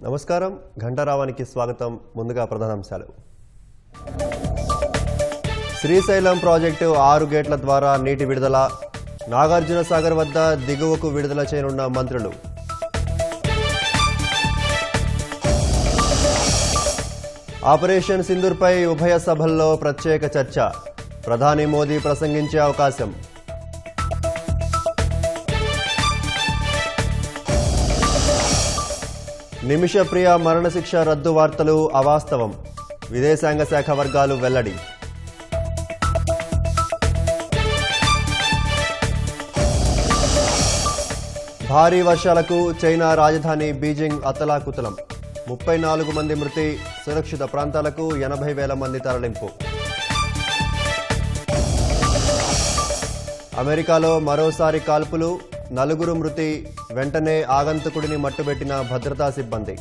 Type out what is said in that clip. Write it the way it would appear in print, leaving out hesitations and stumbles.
నమస్కారం, ఘంటారావానికి స్వాగతం. ముందుగా ప్రధానాంశాలు. శ్రీశైలం ప్రాజెక్టు 6 గేట్ల ద్వారా నీటి విడుదల. నాగార్జున సాగర్ వద్ద దిగువకు విడుదల చేయనున్న మంత్రులు. ఆపరేషన్ సింధూర్పై ఉభయ సభల్లో ప్రత్యేక చర్చ. ప్రధాని మోదీ ప్రసంగించే అవకాశం. నిమిషప్రియ మరణశిక్ష రద్దు వార్తలు అవాస్తవం. విదేశాంగ శాఖ వర్గాలు వెల్లడి. భారీ వర్షాలకు చైనా రాజధాని బీజింగ్ అతలాకుతలం. 34 మంది మృతి. సురక్షిత ప్రాంతాలకు 80,000 మంది తరలింపు. అమెరికాలో మరోసారి కాల్పులు. 4 మృతి. వెంటనే ఆగంతకుడిని మట్టుబెట్టిన భద్రతా సిబ్బంది.